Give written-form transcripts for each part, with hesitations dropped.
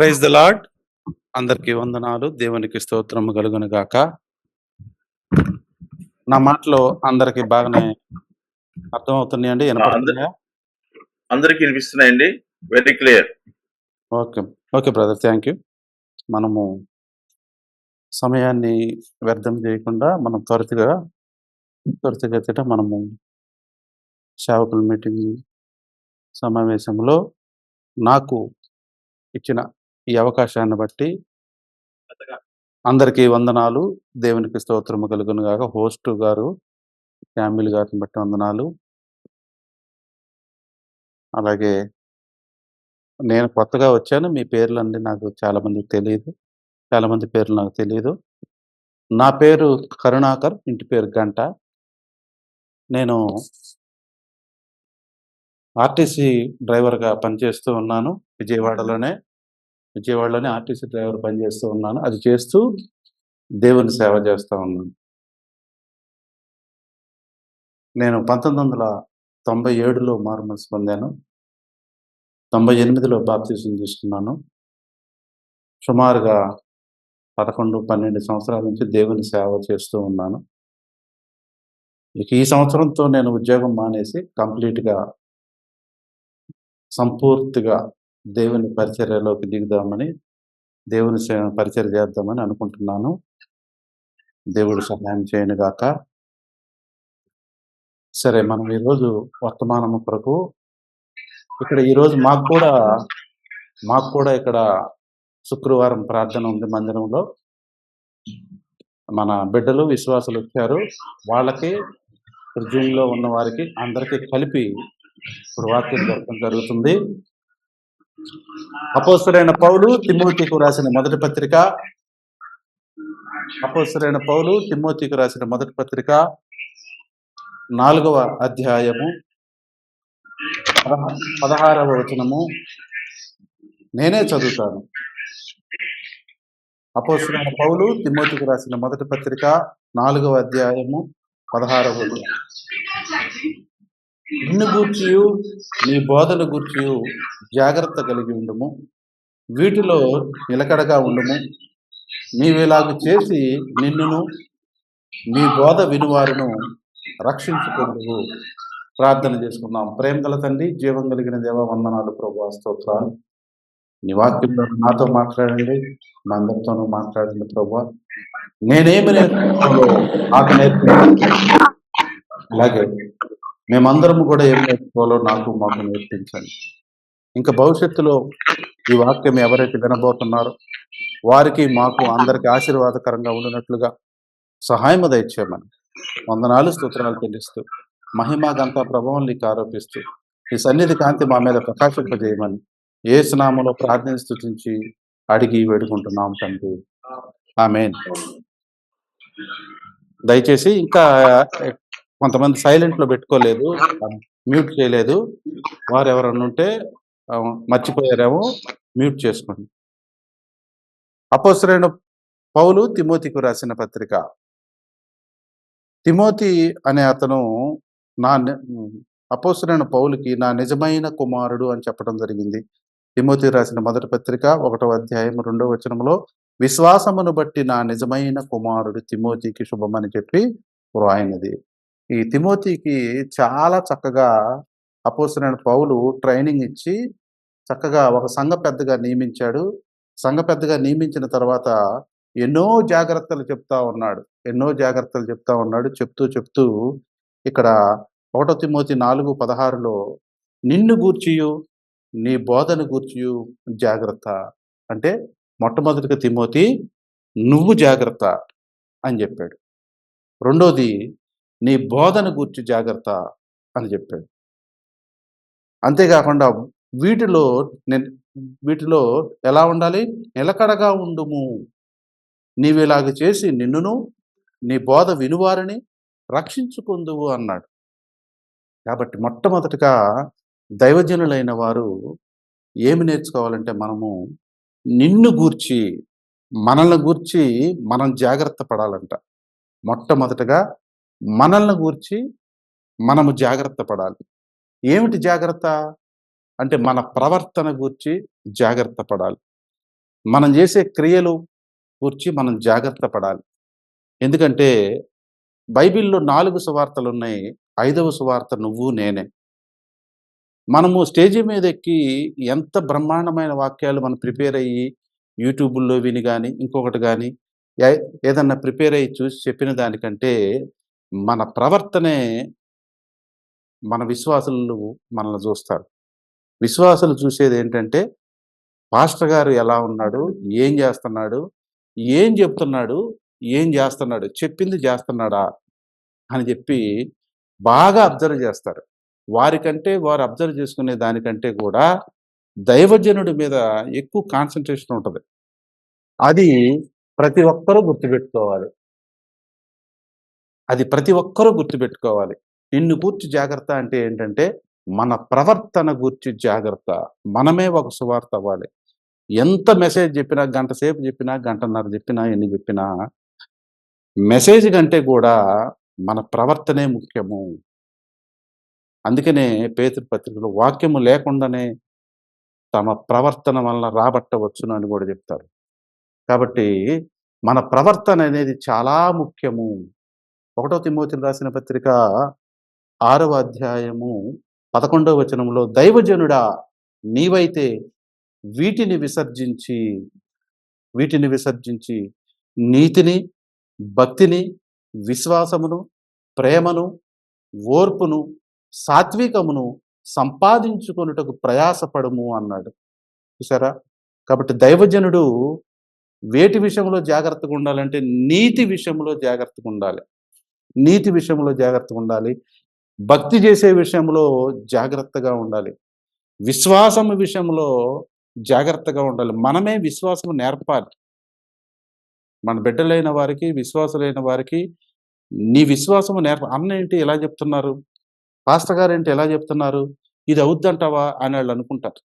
Praise the lord. అందరికీ వందనాలు. దేవునికి స్తోత్రము కలుగును గాక. నా మాటలు అందరికి బాగానే అర్థమవుతున్నాయండి? ఆ! వినపడుతున్నాయా? అందరికి వినిపిస్తున్నాయండి. Very clear. Okay. Okay brother. Thank you. మనము సమయాన్ని వ్యర్థం చేయకుండా మనం త్వరితగతిన మనము సేవకుల మీటింగ్ సమావేశంలో నాకు ఇచ్చిన ఈ అవకాశాన్ని బట్టి అందరికీ వందనాలు. దేవునికి స్తోత్రము కలుగును గాక. హోస్ట్ గారు శామ్యూల్ గారిని బట్టి వందనాలు. అలాగే నేను కొత్తగా వచ్చాను. మీ పేర్లన్నీ నాకు చాలా మందికి తెలీదు. చాలా మంది పేర్లు నాకు తెలీదు. నా పేరు కరుణాకర్. ఇంటి పేరు గంట. నేను ఆర్టీసీ డ్రైవర్‌గా పనిచేస్తూ ఉన్నాను. విజయవాడలోనే ఆర్టీసీ డ్రైవర్ పనిచేస్తూ ఉన్నాను. అది చేస్తూ దేవుని సేవ చేస్తా ఉన్నాను. నేను 1997లో మారుమనసు పొందాను. 98లో బాప్తిసం తీసుకున్నాను. సుమారుగా 11, 12 సంవత్సరాల నుంచి దేవుని సేవ చేస్తూ ఉన్నాను. ఇక ఈ సంవత్సరంతో నేను ఉద్యోగం మానేసి కంప్లీట్‌గా సంపూర్తిగా దేవుని పరిచర్యలోకి దిగుదామని, దేవుని పరిచర్య చేద్దామని అనుకుంటున్నాను. దేవుడు సహాయం చేయను గాక. సరే, మనం ఈరోజు వర్తమానము కొరకు ఇక్కడ ఈరోజు మాకు కూడా ఇక్కడ శుక్రవారం ప్రార్థన ఉంది మందిరంలో. మన బిడ్డలు విశ్వాసులు వచ్చారు. వాళ్ళకి జూమ్‌లో ఉన్న వారికి అందరికీ కలిపి ఇప్పుడు వాక్యం చెప్పడం జరుగుతుంది. అపోస్తలుడైన పౌలు తిమోతికి రాసిన మొదటి పత్రిక 4వ అధ్యాయము 16వ వచనము నేనే చదువుతాను. అపోస్తలుడైన పౌలు తిమోతికి రాసిన మొదటి పత్రిక 4వ అధ్యాయము 16వ వచనం. నిన్ను గూర్చియు నీ బోధన గూర్చియు జాగ్రత్త కలిగి ఉండుము. వీటిలో నిలకడగా ఉండుము. నీవిలాగు చేసి నిన్నును నీ బోధ వినువారును రక్షించుకొందువు. ప్రార్థన చేసుకుందాం. ప్రేమ గల తండ్రి, జీవం కలిగిన దేవ, వందనాలు ప్రభువా, స్తోత్రాలు. నీ వాక్యంలో నాతో మాట్లాడండి, మా అందరితోనూ మాట్లాడండి ప్రభువా. నేనేమి నేర్చుకోవాలో నాకు నేర్పించండి. అలాగే మేమందరము కూడా ఏం నేర్చుకోవాలో మాకు నేర్పించండి. ఇంకా భవిష్యత్తులో ఈ వాక్యం ఎవరైతే వినబోతున్నారో వారికి మాకు అందరికి ఆశీర్వాదకరంగా ఉండినట్లుగా సహాయము దయచేయమని వందనాలు, స్తోత్రాలు చెల్లిస్తూ మహిమ ఘనత ప్రభావం నీకు ఆరోపిస్తూ ఈ సన్నిధి కాంతి మా మీద ప్రకాశింపజేయమని యేసు నామములో ప్రార్థన స్తుతించి అడిగి వేడుకుంటున్నాం తండ్రి. ఆమేన్. దయచేసి ఇంకా కొంతమంది సైలెంట్లో పెట్టుకోలేదు, మ్యూట్ చేయలేదు. వారు ఎవరన్నా ఉంటే మర్చిపోయారేమో, మ్యూట్ చేసుకోండి. అపోస్తలుడైన పౌలు తిమోతికి రాసిన పత్రిక. తిమోతి అనే అతను అపోస్తలుడైన పౌలుకి నా నిజమైన కుమారుడు అని చెప్పడం జరిగింది. తిమోతికి రాసిన మొదటి పత్రిక 1వ అధ్యాయం 2వ వచనంలో విశ్వాసమును బట్టి నా నిజమైన కుమారుడు తిమోతికి శుభమని చెప్పి వ్రాయినది. ఈ తిమోతికి చాలా చక్కగా అపోస్తలుడైన పౌలు ట్రైనింగ్ ఇచ్చి చక్కగా ఒక సంఘ పెద్దగా నియమించాడు. సంఘ పెద్దగా నియమించిన తర్వాత ఎన్నో జాగ్రత్తలు చెప్తా ఉన్నాడు. చెప్తూ ఇక్కడ 1 తిమోతి 4:16లో నిన్ను గూర్చియు నీ బోధన గూర్చియు జాగ్రత్త అంటే, మొట్టమొదటిగా తిమోతి నువ్వు జాగ్రత్త అని చెప్పాడు. రెండోది నీ బోధన గూర్చి జాగ్రత్త అని చెప్పాడు. అంతేకాకుండా వీటిలో ఎలా ఉండాలి? నిలకడగా ఉండుము. నీవిలాగ చేసి నిన్నును నీ బోధ వినువారిని రక్షించుకొందువు అన్నాడు. కాబట్టి మొట్టమొదటిగా దైవజనులైన వారు ఏమి నేర్చుకోవాలంటే, మనము నిన్ను గూర్చి మనల్ని గూర్చి మనం జాగ్రత్త పడాలంట. మొట్టమొదటగా మనల్ని గూర్చి మనము జాగ్రత్త పడాలి. ఏమిటి జాగ్రత్త అంటే, మన ప్రవర్తన గూర్చి జాగ్రత్త పడాలి. మనం చేసే క్రియలు గూర్చి మనం జాగ్రత్త పడాలి. ఎందుకంటే బైబిల్‌లో 4 సువార్తలున్నాయి. 5వ సువార్త నువ్వు నేనే. మనము స్టేజి మీదెక్కి ఎంత బ్రహ్మాండమైన వాక్యాలు మనం ప్రిపేర్ అయ్యి యూట్యూబుల్లో విని గాని, ఇంకొకటి గాని ఏ ఏదన్నా ప్రిపేర్ అయ్యి చూసి చెప్పిన దానికంటే మన ప్రవర్తనే మన విశ్వాసులు మనల్ని జూస్తారు. విశ్వాసులు చూసేదేంటంటే పాస్టర్ గారు ఎలా ఉన్నాడు? ఏం జేస్తన్నాడు? ఏం జెప్తున్నాడు? ఏం జేస్తన్నాడు? చెప్పింది జేస్తన్నాడా? అని జెప్పి బాగా అబ్జర్వ్ జేస్తారు. వారు అబ్జర్వ్ చేసుకునే దానికంటే కూడా దైవజనుడి మీద ఎక్కువ కాన్సంట్రేషన్ ఉంటది. అది ప్రతి ఒక్కరూ గుర్తుపెట్టుకోవాలి. అది ప్రతి ఒక్కరూ గుర్తుపెట్టుకోవాలి. నిన్ను గూర్చి జాగ్రత్త అంటే ఏంటంటే, మన ప్రవర్తన గూర్చి జాగ్రత్త. మనమే ఒక సువార్త అవ్వాలి. ఎంత మెసేజ్ జెప్పినా, గంట సేపు జెప్పినా, గంటన్నర జెప్పినా, ఎన్ని జెప్పినా మెసేజ్ కంటే గూడా మన ప్రవర్తనే ముఖ్యము. అందుకనే పేతురు పత్రికలో వాక్యము లేకుండానే తమ ప్రవర్తన వలన రాబట్టవచ్చును అని గూడా జెప్తారు. కాబట్టి మన ప్రవర్తన అనేది చాలా ముఖ్యము. 1 తిమోతికి రాసిన పత్రిక 6వ అధ్యాయము 11వ వచనంలో దైవజనుడా నీవైతే వీటిని విసర్జించి, వీటిని విసర్జించి నీతిని, భక్తిని, విశ్వాసమును, ప్రేమను, ఓర్పును, సాత్వికమును సంపాదించుకొనుటకు ప్రయాసపడుము అన్నాడు. చూసారా? కాబట్టి దైవజనుడు వేటి విషయంలో జాగ్రత్తగా ఉండాలంటే నీతి విషయంలో జాగ్రత్తగా ఉండాలి. నీతి విషయంలో జాగ్రత్తగా ఉండాలి. భక్తి చేసే విషయంలో జాగ్రత్తగా ఉండాలి. విశ్వాసం విషయంలో జాగ్రత్తగా ఉండాలి. మనమే విశ్వాసం నేర్పాలి. మన బిడ్డలైన వారికి, విశ్వాసులైన వారికి నీ విశ్వాసము అన్నేంటి ఎలా చెప్తున్నారు? పాస్టర్ గారేంటి ఎలా చెప్తున్నారు? ఇది అవుద్దంటావా అని ఆళ్ళు అనుకుంటారు.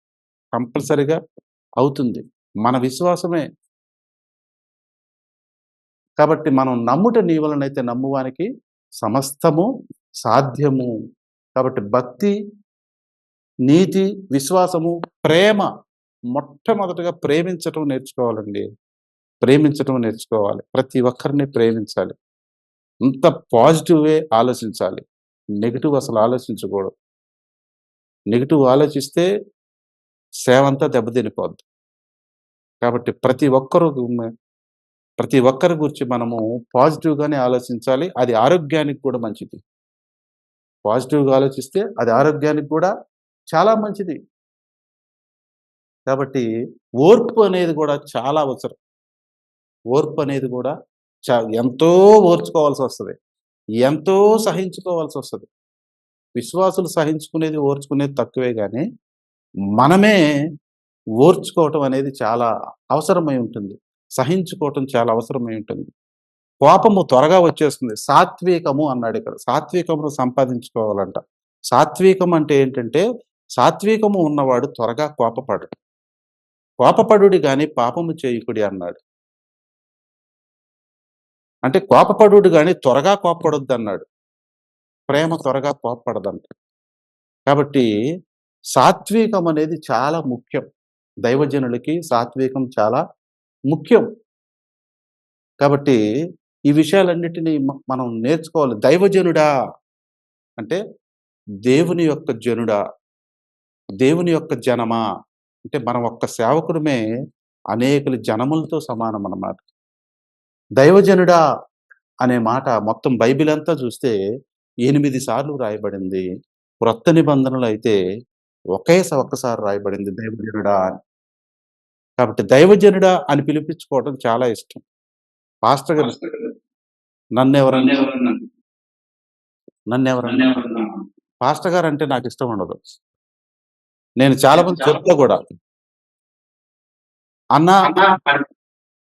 కంపల్సరీగా అవుతుంది. మన విశ్వాసమే. కాబట్టి మనం నమ్ముట నీ వలనైతే నమ్మువానికి సమస్తము సాధ్యము. కాబట్టి భక్తి, నీతి, విశ్వాసము, ప్రేమ మొట్టమొదటగా ప్రేమించటం నేర్చుకోవాలండి. ప్రేమించటం నేర్చుకోవాలి. ప్రతి ఒక్కరిని ప్రేమించాలి. అంత పాజిటివే ఆలోచించాలి. నెగెటివ్ అసలు ఆలోచించకూడదు. నెగెటివ్ ఆలోచిస్తే సేవంతా దెబ్బతినిపోద్ది. కాబట్టి ప్రతి ఒక్కరి గురించి మనము పాజిటివ్‌గానే ఆలోచించాలి. అది ఆరోగ్యానికి కూడా మంచిది. పాజిటివ్‌గా ఆలోచిస్తే అది ఆరోగ్యానికి కూడా చాలా మంచిది. కాబట్టి ఓర్పు అనేది కూడా చాలా అవసరం. ఓర్పు అనేది కూడా ఎంతో ఓర్చుకోవాల్సొస్తది. ఎంతో సహించుకోవాల్సొస్తది. విశ్వాసులు సహించుకునేది, ఓర్చుకునేది తక్కువే గానీ, మనమే ఓర్చుకోవటం అనేది చాలా అవసరమై ఉంటుంది. సహించుకోవటం చాలా అవసరమై ఉంటుంది. కోపము త్వరగా వచ్చేస్తుంది. సాత్వికము అన్నాడిక్కడ. సాత్వికమును సంపాదించుకోవాలంట. సాత్వికం అంటే ఏంటంటే, సాత్వికము ఉన్నవాడు త్వరగా కోపపడడు. కోపపడుడి గాని పాపము చేయుకుడి అన్నాడు. అంటే కోపపడుడు గాని త్వరగా కోప్పడొద్దన్నాడు. ప్రేమ త్వరగా కోప్పడదంట. కాబట్టి సాత్వికం అనేది చాలా ముఖ్యం. దైవజనులకి సాత్వికం చాలా ముఖ్యం. కాబట్టి ఈ విషయాలన్నిటిని మనం నేర్చుకోవాలి. దైవజనుడా అంటే దేవుని యొక్క జనుడా, దేవుని యొక్క జనమా అంటే మనం ఒక్క సేవకుడమే అనేకుల జనములతో సమానం అన్నమాట. దైవజనుడా అనే మాట మొత్తం బైబిల్ అంతా చూస్తే 8 సార్లు రాయబడింది. క్రొత్త నిబంధనలో అయితే ఒక్కసారి రాయబడింది దైవజనుడా అని. కాబట్టి దైవజనుడా అని పిలిపించుకోవడం చాలా ఇష్టం. పాస్టర్ గారు నన్నెవరన్నా నన్నెవరన్నా పాస్టర్ గారంటే నాకిష్టం ఉండదు. నేను చాలా మంది చెప్తా గూడా. అన్నా,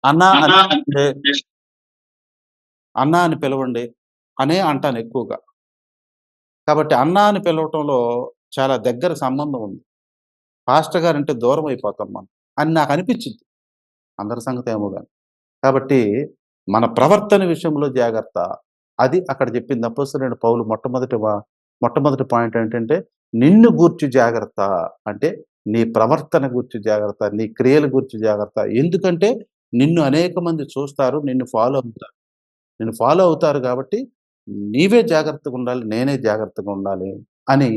అన్నా అంటే అన్నా అని పిలవండి అనే అంటాను ఎక్కువగా. కాబట్టి అన్నా అని పిలవటంలో చాలా దగ్గర సంబంధం ఉంది. పాస్టర్ గారంటే దూరం అయిపోతాం మనం అని నాకనిపిచ్చిద్ది. అందరి సంగతేమో గాని. కాబట్టి మన ప్రవర్తన విషయంలో జాగ్రత్త. అది అక్కడ చెప్పింది అపోస్తలుడైన పౌలు మొట్టమొదటి పాయింట్ ఏంటంటే, నిన్ను గూర్చి జాగ్రత్త. అంటే నీ ప్రవర్తన గురించి జాగ్రత్త, నీ క్రియల గురించి జాగ్రత్త. ఎందుకంటే నిన్ను అనేక మంది చూస్తారు, నిన్ను ఫాలో అవుతారు. నిన్ను ఫాలో అవుతారు కాబట్టి నీవే జాగ్రత్తగుండాలి, నేనే జాగ్రత్తగుండాలి అని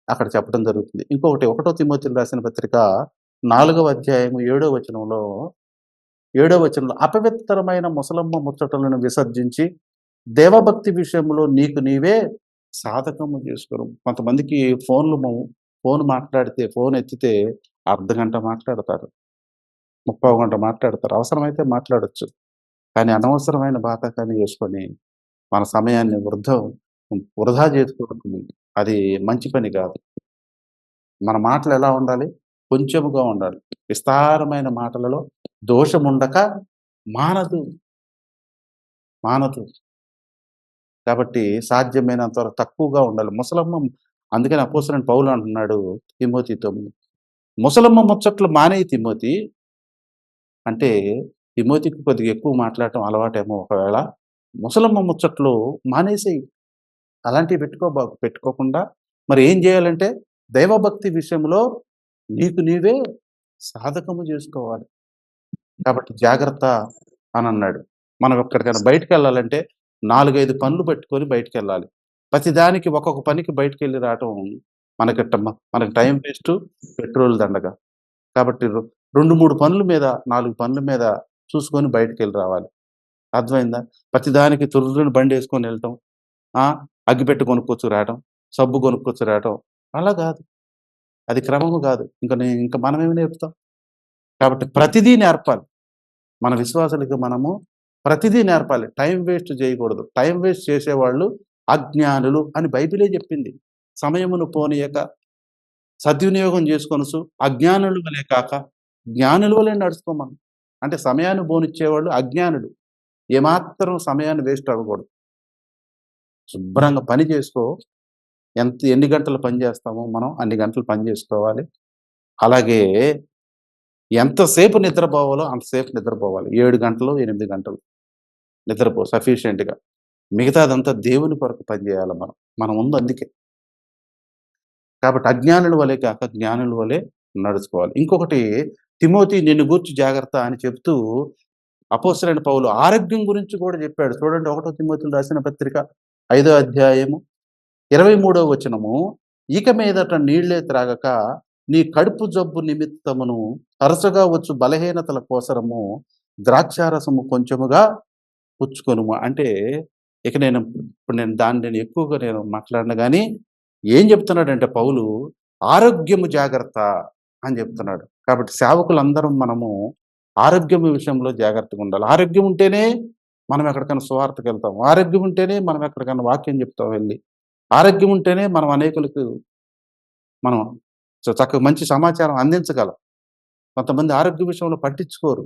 అక్కడ చెప్పడం జరుగుతుంది. ఇంకొకటి 1 తిమోతికి రాసిన పత్రిక 4వ అధ్యాయము 7వ వచనంలో అపవిత్రమైన ముసలమ్మ ముచ్చటలను విసర్జించి దేవభక్తి విషయంలో నీకు నీవే సాధకము చేసుకోను. కొంతమందికి ఫోన్ మాట్లాడితే ఫోన్ ఎత్తితే అర్ధగంట మాట్లాడతారు. ముప్పావు గంట మాట్లాడతారు. అవసరమైతే మాట్లాడొచ్చు. కానీ అనవసరమైన బాతాకాన్ని చేసుకొని మన సమయాన్ని వృధా చేసుకోవడం అది మంచి పని కాదు. మన మాటలు ఎలా ఉండాలి? కొంచెముగా ఉండాలి. విస్తారమైన మాటలలో దోషముండక మానదు. మానదు. కాబట్టి సాధ్యమైనంత వరకు తక్కువగా ఉండాలి. అందుకని అపోస్తలుడైన పౌలు అంటున్నాడు తిమోతితో, ముసలమ్మ ముచ్చట్లు మానేయి తిమోతి. అంటే తిమోతికి కొద్దిగా ఎక్కువ మాట్లాడటం అలవాటేమో ఒకవేళ. ముసలమ్మ ముచ్చట్లు మానేసేయి. అలాంటివి పెట్టుకోకుండా మరి ఏం చేయాలంటే దైవభక్తి విషయంలో నీకు నీవే సాధకము చేసుకోవాలి. కాబట్టి జాగ్రత్త అని అన్నాడు. మనం ఎక్కడికైనా బయటికెళ్ళాలంటే 4, 5 పనులు పెట్టుకొని బయటికెళ్ళాలి. ప్రతిదానికి ఒక్కొక్క పనికి బయటికెళ్ళి రావటం మనకి టైం వేస్టు, పెట్రోల్ దండగ. కాబట్టి 2, 3 పనుల మీద, 4 పనుల మీద చూసుకొని బయటికెళ్ళి రావాలి. అర్థమైందా? ప్రతిదానికి తుర్రున బండేసుకొని వెళ్ళటం, అగ్గిపెట్టె కొనుక్కొచ్చి రావటం, సబ్బు కొనుక్కొచ్చి రావటం అలా కాదు. అది క్రమము కాదు. ఇంక మనమేమి నేర్పుతాం? కాబట్టి ప్రతిదీ నేర్పాలి. మన విశ్వాసులకి మనము ప్రతిదీ నేర్పాలి. టైం వేస్ట్ చేయకూడదు. టైం వేస్ట్ చేసేవాళ్ళు అజ్ఞానులు అని బైబిలే చెప్పింది. సమయమును పోనీయక సద్వినియోగం చేసుకొనుచు అజ్ఞానుల వలె కాక జ్ఞానుల వలె నడుచుకోమను. అంటే సమయాన్ని పోనిచ్చేవాళ్ళు అజ్ఞానులు. ఏమాత్రం సమయాన్ని వేస్ట్ అవ్వకూడదు. శుభ్రంగా పని చేసుకో. ఎన్ని గంటలు పని చేస్తామో మనం అన్ని గంటలు పని చేసుకోవాలి. అలాగే ఎంతసేపు నిద్రపోవాలో అంతసేపు నిద్రపోవాలి. 7 గంటలు, 8 గంటలు నిద్రపో సఫిషియెంట్‌గా. మిగతాదంతా దేవుని కొరకు పనిచేయాలి మనం. మన ముందు అందుకే. కాబట్టి అజ్ఞానుల వలె కాక జ్ఞానుల వలె నడుచుకోవాలి. ఇంకొకటి తిమోతి నిన్ను గూర్చి జాగ్రత్త అని చెప్తూ అపోస్తలుడైన పౌలు ఆరోగ్యం గురించి కూడా చెప్పాడు. చూడండి 1 తిమోతికి రాసిన పత్రిక 5వ అధ్యాయము 23వ వచనము, ఇక మీదట నీళ్లే త్రాగక నీ కడుపు జబ్బు నిమిత్తమును తరచుగా వచ్చు బలహీనతల కోసరము ద్రాక్షారసము కొంచెముగా పుచ్చుకొనుము. అంటే ఇక నేను దాన్ని ఎక్కువగా మాట్లాడను గాని ఏం చెప్తున్నాడంటే పౌలు ఆరోగ్యము జాగ్రత్త అని చెప్తున్నాడు. కాబట్టి సేవకులందరం మనము ఆరోగ్యం విషయంలో జాగ్రత్తగా ఉండాలి. ఆరోగ్యం ఉంటేనే మనం ఎక్కడికైనా సువార్తకి వెళ్తాం. ఆరోగ్యం ఉంటేనే మనం ఎక్కడికైనా వాక్యం చెప్తాం వెళ్ళి. ఆరోగ్యం ఉంటేనే మనం అనేకులకు మనం చక్కగా మంచి సమాచారం అందించగలం. కొంతమంది ఆరోగ్య విషయంలో పట్టించుకోరు.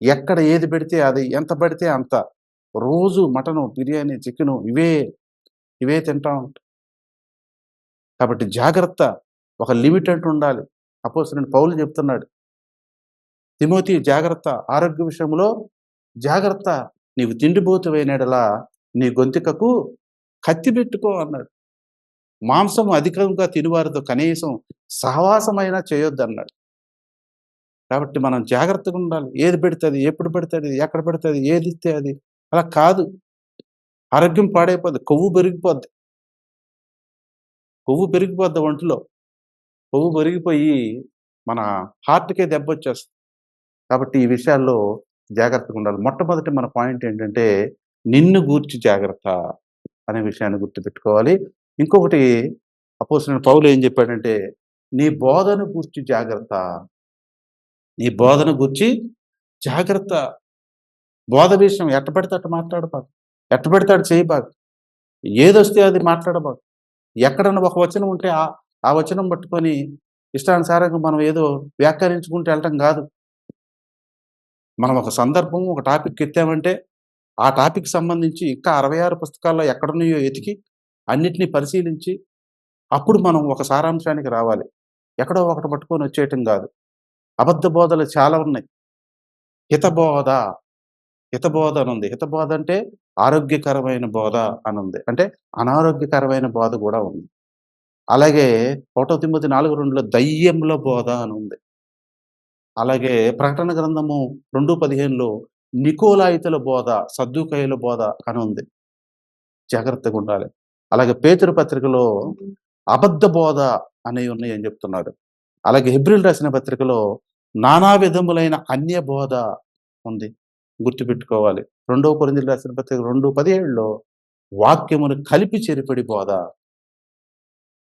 ఎక్కడ ఏది పెడితే అది, ఎంత పడితే అంత. రోజు మటను, బిర్యానీ, చికెను ఇవే తింటా ఉంటారు. కాబట్టి జాగ్రత్త. ఒక లిమిట్ అంటూ ఉండాలి. అపోస్తలుడైన పౌలు చెప్తున్నాడు, తిమోతి జాగ్రత్త, ఆరోగ్య విషయంలో జాగ్రత్త. నీవు తిండిపోతువైన యెడల నీ గొంతుకకు కత్తి పెట్టుకో అన్నాడు. మాంసం అధికంగా తినువారితో కనీసం సహవాసమైనా చేయొద్దన్నాడు. కాబట్టి మనం జాగ్రత్తగా ఉండాలి. ఏది పెడితే అది, ఎప్పుడు పెడితే అది, ఎక్కడ పెడితే అది, ఏది ఇస్తే అది అలా కాదు. ఆరోగ్యం పాడైపోద్ది. కొవ్వు పెరిగిపోద్ది ఒంటిలో. కొవ్వు పెరిగిపోయి మన హార్ట్‌కే దెబ్బొచ్చేస్తుంది. కాబట్టి ఈ విషయాల్లో జాగ్రత్తగా ఉండాలి. మొట్టమొదటి మన పాయింట్ ఏంటంటే నిన్ను గూర్చి జాగ్రత్త అనే విషయాన్ని గుర్తుపెట్టుకోవాలి. ఇంకొకటి అపోస్తలుడైన పౌలు ఏం చెప్పాడంటే నీ బోధన గూర్చి జాగ్రత్త. నీ బోధన గూర్చి జాగ్రత్త. బోధ విషయం ఎట్ట పడితే అట్ట మాట్లాడబాకు. ఎట్ట పడితే అటు చేయబాకు. ఏదొస్తే అది మాట్లాడబాకు. ఎక్కడన్నా ఒక వచనం ఉంటే ఆ వచనం పట్టుకొని ఇష్టానుసారంగా మనం ఏదో వ్యాఖ్యానించుకుంటూ వెళ్ళటం కాదు. మనం ఒక సందర్భం, ఒక టాపిక్ ఎత్తామంటే ఆ టాపిక్ సంబంధించి ఇంకా 66 పుస్తకాల్లో ఎక్కడున్నాయో ఎతికి అన్నిటిని పరిశీలించి అప్పుడు మనం ఒక సారాంశానికి రావాలి. ఎక్కడో ఒకటి పట్టుకొని వచ్చేయటం కాదు. అబద్ధ బోధలు చాలా ఉన్నాయి. హితబోధ అని ఉంది. హితబోధ అంటే ఆరోగ్యకరమైన బోధ అని ఉంది. అంటే అనారోగ్యకరమైన బోధ కూడా ఉంది. అలాగే 1 తిమోతి 4:2లో దయ్యముల బోధ అని ఉంది. అలాగే ప్రకటన గ్రంథము 2:15లో నికోలాయితుల బోధ, సద్దూకయ్యుల బోధ అని ఉంది. జాగ్రత్తగా ఉండాలి. అలాగే పేతురు పత్రికలో అబద్ధ బోధ అనేవి ఉన్నాయని చెప్తున్నాడు. అలాగే హెబ్రీయులు రాసిన పత్రికలో నానా విధములైన అన్య బోధ ఉంది. గుర్తుపెట్టుకోవాలి. 2 కొరింథీయులకు రాసిన పత్రిక 2:17లో వాక్యమును కలిపి చెరిపడి బోధ.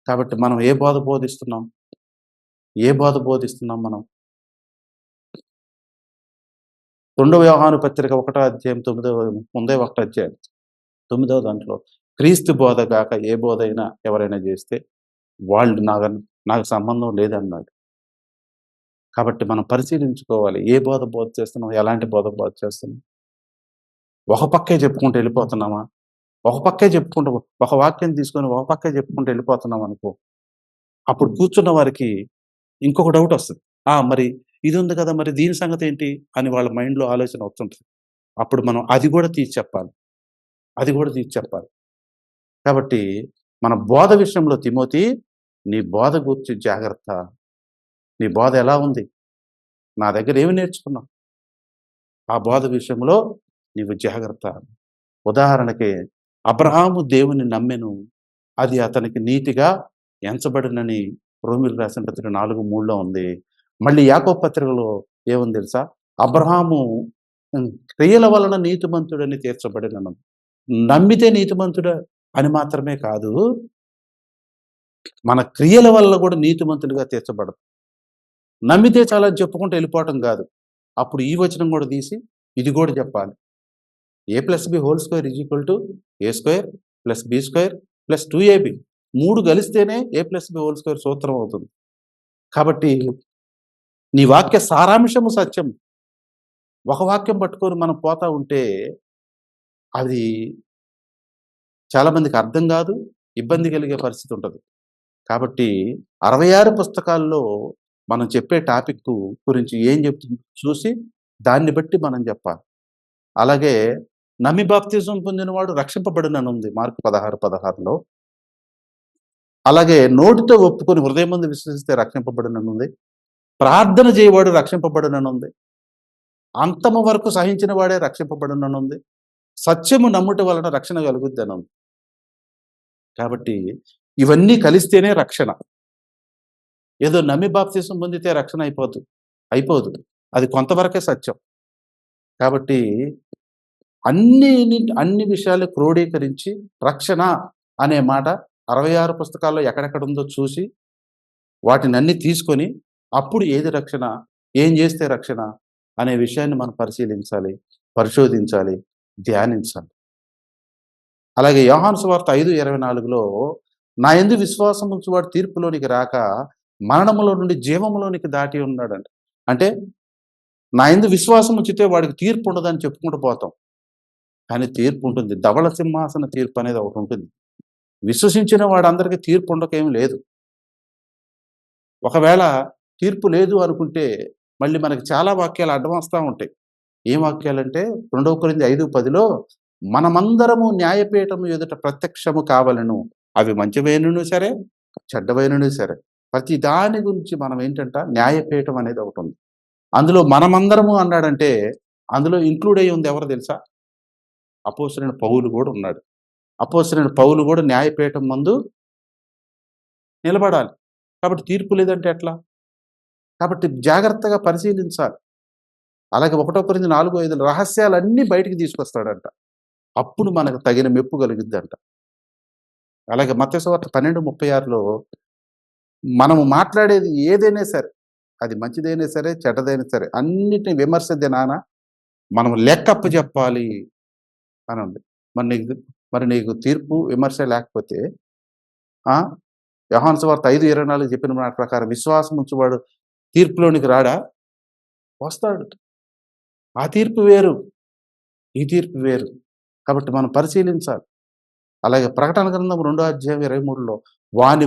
కాబట్టి మనం ఏ బోధ బోధిస్తున్నాం? ఏ బోధ బోధిస్తున్నాం మనం? 2 యోహాను పత్రిక 1 అధ్యాయం 1 అధ్యాయం 9 దాంట్లో క్రీస్తు బోధ గాక ఏ బోధ అయినా ఎవరైనా చేస్తే వాళ్ళు నాకు సంబంధం లేదన్నాడు. కాబట్టి మనం పరిశీలించుకోవాలి. ఏ బోధ చేస్తున్నాం? ఎలాంటి బోధ చేస్తున్నాం? ఒక పక్కే చెప్పుకుంటూ వెళ్ళిపోతున్నామా? ఒక పక్కే చెప్పుకుంటూ ఒక వాక్యం తీసుకొని ఒక పక్కే చెప్పుకుంటూ వెళ్ళిపోతున్నాం అనుకో, అప్పుడు కూర్చున్న వారికి ఇంకొక డౌట్ వస్తుంది. మరి ఇది ఉంది కదా, మరి దీని సంగతి ఏంటి అని వాళ్ళ మైండ్‌లో ఆలోచన వస్తుంటది. అప్పుడు మనం అది కూడా తీసి చెప్పాలి. కాబట్టి మన బోధ విషయంలో తిమోతి, నీ బోధ గూర్చి జాగ్రత్త. నీ బోధ ఎలా ఉంది? నా దగ్గర ఏమి నేర్చుకున్నావు? ఆ బోధ విషయంలో నీవు జాగ్రత్త. ఉదాహరణకి అబ్రహాము దేవుని నమ్మెను, అది అతనికి నీతిగా ఎంచబడినని రోమీయులకు రాసిన పత్రిక 4:3లో ఉంది. మళ్ళీ యాకోబు పత్రికలో ఏముంది తెలుసా? అబ్రహాము క్రియల వలన నీతిమంతుడని తీర్చబడినను. నమ్మితే నీతిమంతుడు అని మాత్రమే కాదు, మన క్రియల వల్ల కూడా నీతిమంతుడిగా తీర్చబడదు. నమ్మితే చాలా చెప్పుకుంటూ వెళ్ళిపోవటం కాదు. అప్పుడు ఈ వచనం కూడా తీసి ఇది కూడా చెప్పాలి. a+b² a² b² 2ab 3 కలిస్తేనే a+b² సూత్రం అవుతుంది. కాబట్టి నీ వాక్య సారాంశము సత్యం. ఒక వాక్యం పట్టుకొని మనం పోతా ఉంటే అది చాలా మందికి అర్థం కాదు, ఇబ్బంది కలిగే పరిస్థితి ఉంటుంది. కాబట్టి 66 పుస్తకాల్లో మనం చెప్పే టాపిక్ గురించి ఏం చెప్తుంది చూసి దాన్ని బట్టి మనం చెప్పాలి. అలాగే నమ్మి బాప్తిజం పొందినవాడు రక్షింపబడునని ఉంది మార్కు 16:16లో. అలాగే నోటితో ఒప్పుకొని హృదయమందు విశ్వసిస్తే రక్షింపబడునని ఉంది. ప్రార్థన చేయవాడు రక్షింపబడునని ఉంది. అంతము వరకు సహించిన వాడే రక్షింపబడునని ఉంది. సత్యము నమ్ముట వలన రక్షణ కలుగుద్దని ఉంది. కాబట్టి ఇవన్నీ కలిస్తేనే రక్షణ. ఏదో నమ్మి బాప్తిసం పొందితే రక్షణ అయిపోదు. అది కొంతవరకే సత్యం. కాబట్టి అన్ని విషయాలు క్రోడీకరించి రక్షణ అనే మాట 66 పుస్తకాల్లో ఎక్కడెక్కడ ఉందో చూసి వాటిని అన్ని తీసుకొని అప్పుడు ఏది రక్షణ, ఏం చేస్తే రక్షణ అనే విషయాన్ని మనం పరిశీలించాలి, పరిశోధించాలి, ధ్యానించాలి. అలాగే యోహాను సువార్త 5:24లో నా యందు విశ్వాసం ఉంచువాడు తీర్పులోనికి రాక మరణములో నుండి జీవములోనికి దాటి ఉన్నాడంట. అంటే నా యందు విశ్వాసం ఉంచితే వాడికి తీర్పు ఉండదని చెప్పుకుంటూ పోతాం, కానీ తీర్పు ఉంటుంది. ధవళ సింహాసన తీర్పు అనేది ఒకటి ఉంటుంది. విశ్వసించిన వాడందరికీ తీర్పు ఉండకేమీ లేదు. ఒకవేళ తీర్పు లేదు అనుకుంటే మళ్ళీ మనకి చాలా వాక్యాలు అడ్డం వస్తూ ఉంటాయి. ఏం వాక్యాలంటే 2 కొరింథీ 5:10లో మనమందరము న్యాయపీఠము ఎదుట ప్రత్యక్షము కావలెను, అవి మంచివైనను సరే చెడ్డవైనను సరే. ప్రతి దాని గురించి మనం ఏంటంట, న్యాయపీఠం అనేది ఒకటి ఉంది. అందులో మనమందరము అన్నాడంటే అందులో ఇంక్లూడ్ అయ్యి ఉంది ఎవరు తెలుసా? అపోస్తలుడైన పౌలు కూడా ఉన్నాడు. అపోస్తలుడైన పౌలు కూడా న్యాయపీఠం ముందు నిలబడాలి. కాబట్టి తీర్పు లేదంటే ఎట్లా? కాబట్టి జాగ్రత్తగా పరిశీలించాలి. అలాగే 1 కొరింథీ 4:5 రహస్యాలన్నీ బయటికి తీసుకొస్తాడంట. అప్పుడు మనకు తగిన మెప్పు కలుగుద్దంట. అలాగే మత్తయి సువార్త 12:36లో మనము మాట్లాడేది ఏదైనా సరే, అది మంచిదైనా సరే చెడ్డదైనా సరే, అన్నిటిని విమర్శ దినాన మనం లెక్కప్ప చెప్పాలి అని ఉంది. మరి నీకు తీర్పు విమర్శ లేకపోతే యోహాను సువార్త 5:24 చెప్పిన మాట ప్రకారం విశ్వాసం ఉంచువాడు తీర్పులోనికి రాడా? వస్తాడు. ఆ తీర్పు వేరు, ఈ తీర్పు వేరు. కాబట్టి మనం పరిశీలించాలి. అలాగే ప్రకటన గ్రంథం 2:23లో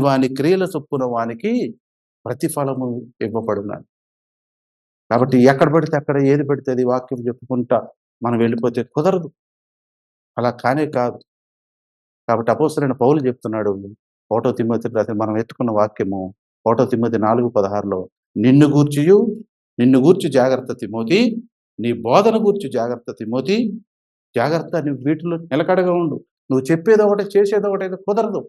వాని క్రియల చొప్పున వానికి ప్రతిఫలము ఇవ్వబడున్నాడు. కాబట్టి ఎక్కడ పడితే అక్కడ ఏది పడితే అది వాక్యం చెప్పుకుంటా మనం వెళ్ళిపోతే కుదరదు. అలా కానే కాదు. కాబట్టి అపోస్తలుడైన పౌలు చెప్తున్నాడు, ఒకటో తిమోతి రాసిన మనం ఎత్తుకున్న వాక్యము ఒకటో తిమోతి 4:16లో నిన్ను గూర్చి జాగ్రత్త తిమోతి, నీ బోధన గూర్చి జాగ్రత్త తిమోతి, జాగ్రత్త నువ్వు వీటిలో నిలకడగా ఉండు. నువ్వు చెప్పేది ఒకటి చేసేది ఒకటైతే కుదరదు.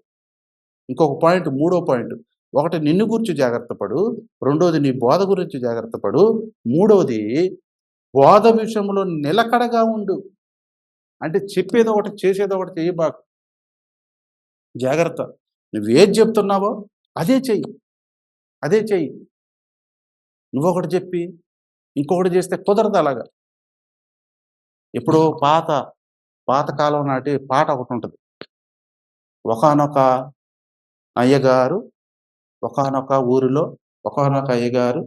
ఇంకొక పాయింట్, మూడో పాయింట్, ఒకటి నిన్ను గూర్చి జాగ్రత్త పడు, రెండోది నీ బోధ గురించి జాగ్రత్త పడు, మూడవది బోధ విషయంలో నిలకడగా ఉండు. అంటే చెప్పేది ఒకటి చేసేది ఒకటి చేయబాకు. జాగ్రత్త. నువ్వేది చెప్తున్నావో అదే చెయ్యి, అదే చెయ్యి. నువ్వొకటి చెప్పి ఇంకొకటి చేస్తే కుదరదు అలాగా. ఎప్పుడో పాతకాలం నాటి పాట ఒకటి ఉంటుంది. ఒకానొక అయ్యగారు ఒకానొక ఊరిలో ఒకానొక అయ్యగారు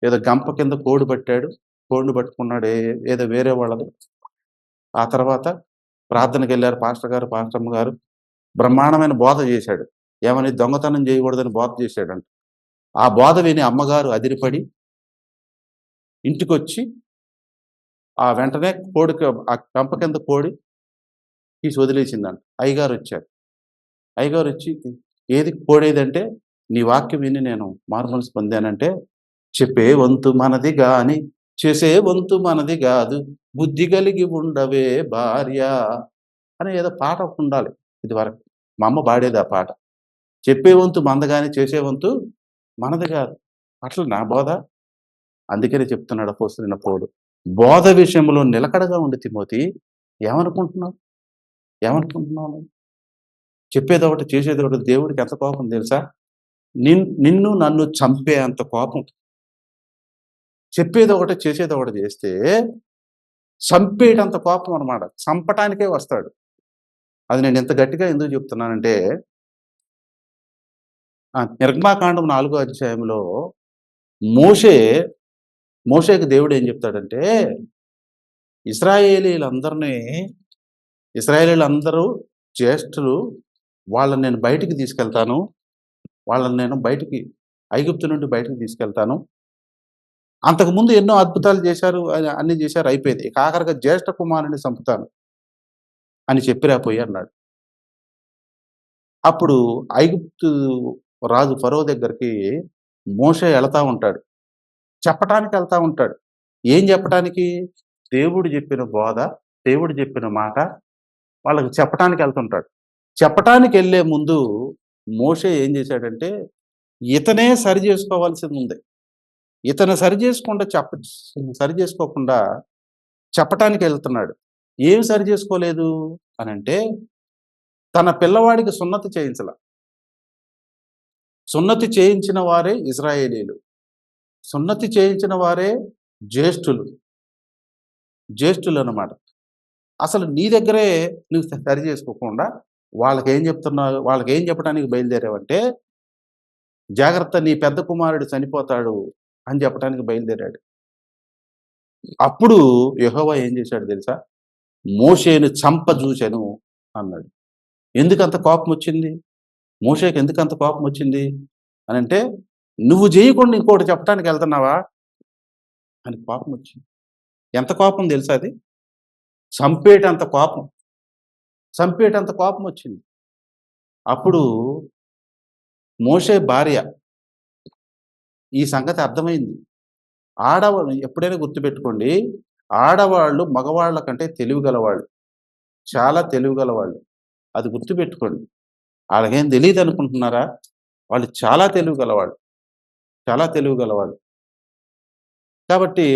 ఏదో గంప కింద కోడి పట్టాడు. కోడిని పట్టుకున్నాడు ఏదో వేరే వాళ్ళది. ఆ తర్వాత ప్రార్థనకి వెళ్ళారు పాస్టర్ గారు, పాస్టమ్మ గారు. బ్రహ్మాండమైన బోధ చేశాడు. ఏమని దొంగతనం చేయకూడదని బోధ చేశాడంట. ఆ బోధ విని అమ్మగారు అదిరిపడి ఇంటికొచ్చి ఆ వెంటనే కోడికి ఆ గంప కింద కోడి తీసి వదిలేసిందంట. అయ్యగారు వచ్చారు. అయ్యగారు వచ్చి ఏది కోడేదంటే, నీ వాక్యం విని నేను మారుమనసు పొందానంటే, చెప్పే వంతు మనది గాని చేసే వంతు మనది కాదు, బుద్ధి కలిగి ఉండవే భార్య అని ఏదో పాట ఒకటి ఉండాలి. ఇది వరకు మా అమ్మ పాడేది ఆ పాట. చెప్పే వంతు మనది గాని చేసే వంతు మనది కాదు. అట్లా నా బోధ. అందుకనే చెప్తున్నాడు అపోస్తలుడైన పౌలు, బోధ విషయంలో నిలకడగా ఉండి తిమోతి. ఏమనుకుంటున్నావు? చెప్పేది ఒకటి చేసేది ఒకటి. దేవుడికి ఎంత కోపం తెలుసా? నిన్ను నన్ను చంపే అంత కోపం. చెప్పేది ఒకటి చేసేది ఒకటి చేస్తే చంపేటంత కోపం అనమాట. చంపటానికే వస్తాడు. అది నేను ఎంత గట్టిగా ఎందుకు చెప్తున్నానంటే, నిర్గమాకాండం 4వ అధ్యాయంలో మోషేకి దేవుడు ఏం చెప్తాడంటే, ఇశ్రాయేలీలందరూ జ్యేష్ఠులు, వాళ్ళని నేను బయటికి తీసుకెళ్తాను. వాళ్ళని నేను ఐగుప్తు నుండి బయటికి తీసుకెళ్తాను. అంతకుముందు ఎన్నో అద్భుతాలు చేశారు, అన్ని చేశారు, అయిపోయింది. ఇక ఆఖరిగా జ్యేష్ఠ కుమారుని చంపుతాను అని చెప్పిరాపోయి అన్నాడు. అప్పుడు ఐగుప్తు రాజు ఫరో దగ్గరికి మోషే వెళ్తా ఉంటాడు. చెప్పటానికి వెళ్తా ఉంటాడు. ఏం చెప్పటానికి? దేవుడు చెప్పిన బోధ, దేవుడు చెప్పిన మాట వాళ్ళకి చెప్పటానికి వెళ్తుంటాడు. చెప్పటానికి వెళ్ళే ముందు మోషే ఏం చేశాడంటే, ఇతనే సరి చేసుకోవాల్సింది ఉంది. ఇతను సరి చేసుకోకుండా చెప్పటానికి వెళ్తున్నాడు. ఏం సరి చేసుకోలేదు అనంటే, తన పిల్లవాడికి సున్నతి చేయించాల. సున్నతి చేయించిన వారే ఇశ్రాయేలీలు, సున్నతి చేయించిన వారే జ్యేష్ఠులు అన్నమాట. అసలు నీ దగ్గరే నువ్వు సరి చేసుకోకుండా వాళ్ళకేం చెప్పడానికి బయలుదేరావంటే, జాగ్రత్త, నీ పెద్ద కుమారుడు చనిపోతాడు అని చెప్పడానికి బయలుదేరాడు. అప్పుడు యెహోవా ఏం చేశాడు తెలుసా? మోషేను చంపజూచెను అన్నాడు. ఎందుకంత కోపం వచ్చింది మోషేకి? ఎందుకంత కోపం వచ్చింది అని అంటే, నువ్వు చేయకుండా ఇంకోటి చెప్పడానికి వెళ్తున్నావా అని కోపం వచ్చింది. ఎంత కోపం తెలుసా అది? చంపేటంత కోపం వచ్చింది. అప్పుడు మోషే భార్య ఈ సంగతి అర్థమైంది. ఆడవాళ్ళు ఎప్పుడైనా గుర్తుపెట్టుకోండి, ఆడవాళ్ళు మగవాళ్ళ కంటే తెలివిగలవాళ్ళు, చాలా తెలివిగలవాళ్ళు. అది గుర్తుపెట్టుకోండి. వాళ్ళకేం తెలియదు అనుకుంటున్నారా? వాళ్ళు చాలా తెలివిగలవాళ్ళు. కాబట్టి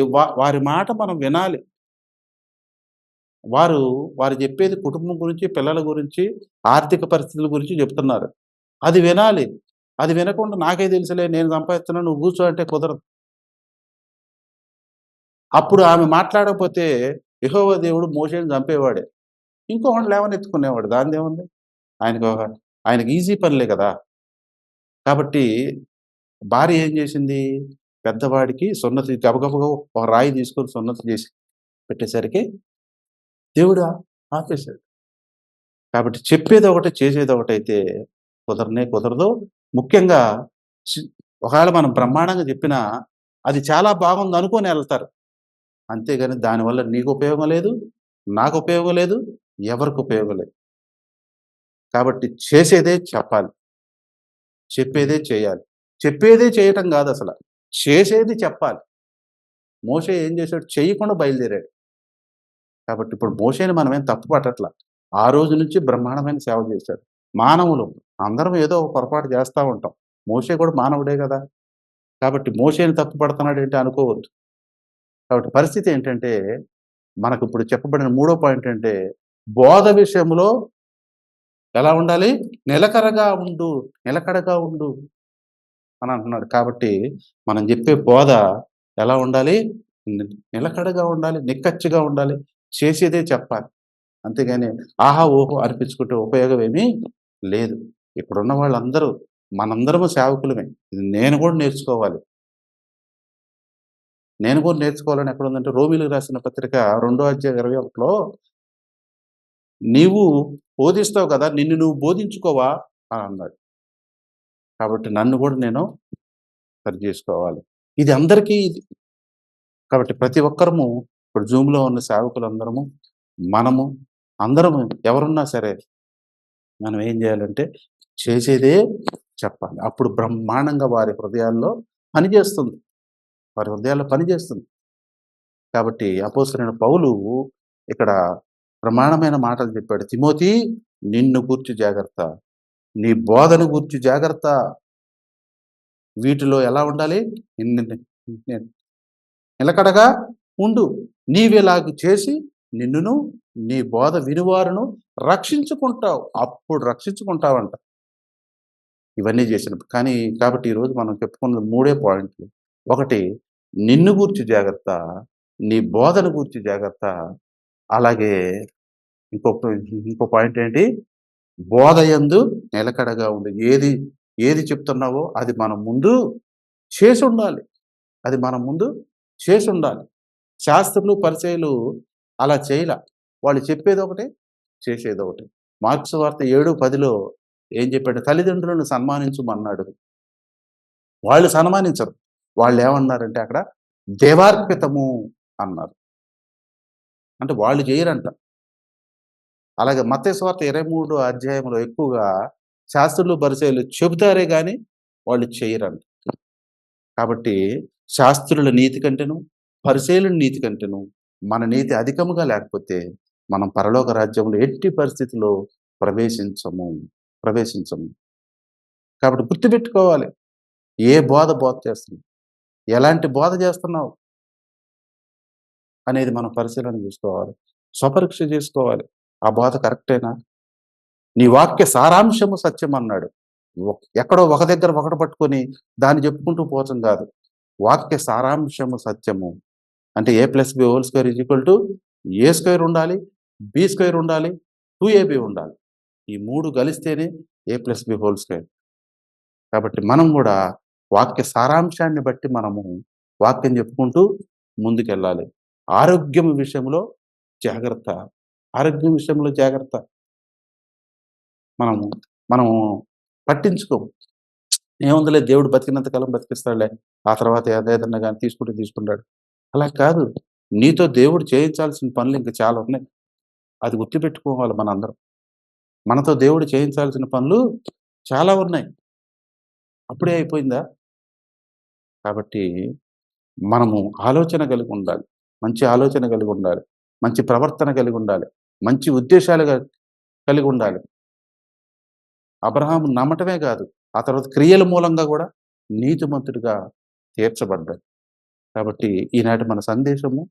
వారి మాట మనం వినాలి. వారు చెప్పేది కుటుంబం గురించి, పిల్లల గురించి, ఆర్థిక పరిస్థితుల గురించి చెప్తున్నారు. అది వినాలి. అది వినకుండా నాకే తెలుసులే, నేను సంపాదిస్తున్నాను, నువ్వు కూర్చో అంటే కుదరదు. అప్పుడు ఆమె మాట్లాడకపోతే యెహోవా దేవుడు మోషేని చంపేవాడే. ఇంకొకటి లేవనెత్తుకునేవాడు. దానిదేముంది? ఆయనకి ఈజీ పనిలే కదా. కాబట్టి భార్య ఏం చేసింది? పెద్దవాడికి సున్నతి గబగబగా ఒక రాయి తీసుకొని సున్నతి చేసి పెట్టేసరికి దేవుడు ఆపేశాడు. కాబట్టి చెప్పేది ఒకటి, చేసేది ఒకటైతే కుదరదు. ముఖ్యంగా ఒకవేళ మనం బ్రహ్మాండంగా చెప్పినా అది చాలా బాగుంది అనుకొని వెళ్తారు. అంతేగాని దానివల్ల నీకు ఉపయోగం లేదు, నాకు ఉపయోగం లేదు, ఎవరికి ఉపయోగం లేదు. కాబట్టి చేసేదే చెప్పాలి, చెప్పేదే చేయాలి. చెప్పేదే చేయటం కాదు, అసలు చేసేది చెప్పాలి. మోషే ఏం చేశాడు? చేయకుండా బయలుదేరాడు. కాబట్టి ఇప్పుడు మోషేని మనమేం తప్పు పట్టట్లా. ఆ రోజు నుంచి బ్రహ్మాండమైన సేవ చేశాడు. మానవులు అందరం ఏదో ఒక పొరపాటు చేస్తా ఉంటాం. మోషే కూడా మానవుడే కదా! కాబట్టి మోషేని తప్పు పడుతున్నాడేంటి అనుకోవద్దు. కాబట్టి పరిస్థితి ఏంటంటే, మనకిప్పుడు చెప్పబడిన మూడో పాయింట్ అంటే, బోధ విషయంలో ఎలా ఉండాలి? నిలకడగా ఉండు అని అంటున్నాడు. కాబట్టి మనం చెప్పే బోధ ఎలా ఉండాలి? నిలకడగా ఉండాలి, నిక్కచ్చిగా ఉండాలి, చేసేదే చెప్పాలి. అంతేగాని ఆహా! ఓహో! అనిపించుకుంటే ఉపయోగం ఏమీ లేదు. ఇక్కడున్న వాళ్ళందరూ మనందరము సేవకులమే. ఇది నేను కూడా నేర్చుకోవాలి. నేను కూడా నేర్చుకోవాలని ఎక్కడుందంటే, రోమీయులకు రాసిన పత్రిక 2:21లో నీవు బోధిస్తావు కదా! నిన్ను నువ్వు బోధించుకోవా అని అన్నాడు. కాబట్టి నన్ను కూడా నేను సరి చేసుకోవాలి. ఇది అందరికీ ఇది. కాబట్టి ప్రతి ఒక్కరము ఇప్పుడు జూమ్‌లో ఉన్న సేవకులందరము, మనము అందరము ఎవరున్నా సరే, మనం ఏం చేయాలంటే చేసేదే చెప్పాలి. అప్పుడు బ్రహ్మాండంగా వారి హృదయాల్లో పనిచేస్తుంది. వారి హృదయాల్లో పనిచేస్తుంది. కాబట్టి అపోస్తలుడైన పౌలు ఇక్కడ ప్రమాణమైన మాటలు చెప్పాడు. తిమోతి, నిన్ను గూర్చి జాగ్రత్త, నీ బోధన గూర్చి జాగ్రత్త. వీటిలో ఎలా ఉండాలి? నిలకడగా ఉండు. నీవిలాగ చేసి నిన్నును నీ బోధ వినువారును రక్షించుకుంటావు. అప్పుడు రక్షించుకుంటావంట ఇవన్నీ చేసినప్పుడు. కానీ కాబట్టి ఈరోజు మనం చెప్పుకున్నది మూడే పాయింట్లు. ఒకటి, నిన్ను గూర్చి జాగ్రత్త, నీ బోధన గూర్చి జాగ్రత్త. అలాగే ఇంకో పాయింట్ ఏంటి? బోధయందు నిలకడగా ఉండు. ఏది చెప్తున్నావో అది మనం ముందు చేసుండాలి. అది మనం ముందు చేసుండాలి. శాస్త్రులు, పరిసయ్యులు అలా చేయలా. వాళ్ళు చెప్పేదొకటి, చేసేదొకటి. మార్కు సువార్త 7:10లో ఏం చెప్పాడు? తల్లిదండ్రులను సన్మానించమన్నాడు. వాళ్ళు సన్మానించరు. వాళ్ళేమన్నారంటే అక్కడ దేవార్పితము అన్నారు. అంటే వాళ్ళు చేయరంట. అలాగే మత్తయి సువార్త 23 అధ్యాయంలో ఎక్కువగా శాస్త్రులు, పరిసయ్యులు చెబుతారే గాని వాళ్ళు చేయరంట. కాబట్టి శాస్త్రుల నీతి కంటేను, పరిసయ్యుల నీతి కంటేను మన నీతి అధికముగా లేకపోతే మనం పరలోక రాజ్యంలో ఎట్టి పరిస్థితిలో ప్రవేశించము. కాబట్టి గుర్తుపెట్టుకోవాలి. ఏ బోధ చేస్తున్నావు, ఎలాంటి బోధ చేస్తున్నావు అనేది మనం పరిశీలన చేసుకోవాలి. స్వపరీక్ష చేసుకోవాలి. ఆ బోధ కరెక్టేనా? నీ వాక్య సారాంశము సత్యం అన్నాడు. ఎక్కడో ఒక దగ్గర ఒకటి పట్టుకొని దాన్ని చెప్పుకుంటూ పోవటం కాదు. వాక్య సారాంశము సత్యము అంటే A+B² A² ఉండాలి, B² ఉండాలి, 2AB ఉండాలి. ఈ 3 కలిస్తేనే A+B². కాబట్టి మనం కూడా వాక్య సారాంశాన్ని బట్టి మనము వాక్యం చెప్పుకుంటూ ముందుకెళ్ళాలి. ఆరోగ్యం విషయంలో జాగ్రత్త. మనము పట్టించుకోము. ఏముందిలే, దేవుడు బతికినంత కాలం బతికిస్తాడులే, ఆ తర్వాత ఏదైనా కానీ తీసుకుంటాడు. అలా కాదు. నీతో దేవుడు చేయించాల్సిన పనులు ఇంకా చాలా ఉన్నాయి. అది గుర్తుపెట్టుకోవాలి మనందరం. మనతో దేవుడు చేయించాల్సిన పనులు చాలా ఉన్నాయి. అప్పుడే అయిపోయిందా? కాబట్టి మనము ఆలోచన కలిగి ఉండాలి. మంచి ఆలోచన కలిగి ఉండాలి. మంచి ప్రవర్తన కలిగి ఉండాలి. మంచి ఉద్దేశాలు కలిగి ఉండాలి. అబ్రహాము నమ్మటమే కాదు, ఆ తర్వాత క్రియల మూలంగా కూడా నీతిమంతుడిగా తీర్చబడ్డాడు. కాబట్టి ఈనాటి మన సందేశము,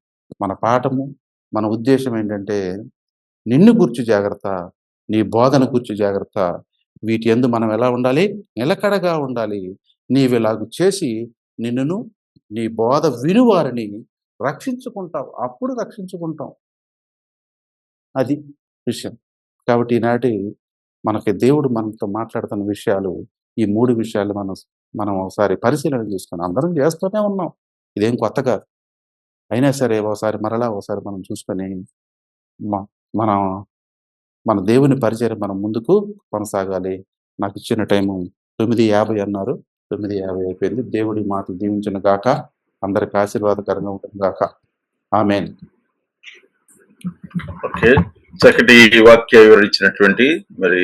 మన పాఠము, మన ఉద్దేశం ఏంటంటే, నిన్ను గూర్చి జాగ్రత్త, నీ బోధన గూర్చి జాగ్రత్త. వీటి యందు మనం ఎలా ఉండాలి? నిలకడగా ఉండాలి. నీవిలాగు చేసి నిన్నును నీ బోధ వినువారిని రక్షించుకుంటావు. అప్పుడు రక్షించుకుంటాం. అది విషయం. కాబట్టి ఈనాటి మనకి దేవుడు మనతో మాట్లాడుతున్న విషయాలు, ఈ 3 విషయాలు మనం ఒకసారి పరిశీలన చేసుకొని అందరం చేస్తూనే ఉన్నాం. ఇదేం కొత్త కాదు. అయినా సరే ఒకసారి మనం చూసుకొని మన మన దేవుని పరిచయం మనం ముందుకు కొనసాగాలి. నాకు ఇచ్చిన టైము 9:50 అన్నారు. 9:50 అయిపోయింది. దేవుడి మాటలు దీవించును గాక. అందరికి ఆశీర్వాదకరంగా ఉంటుంది గాక. ఆమేన్. ఓకే, చక్కటి వాక్య వివరించినటువంటి మరి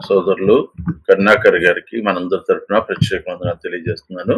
సోదరులు కరుణాకర్ గారికి మనందరి తరఫున ప్రత్యేక వందనాలు తెలియజేస్తున్నాను.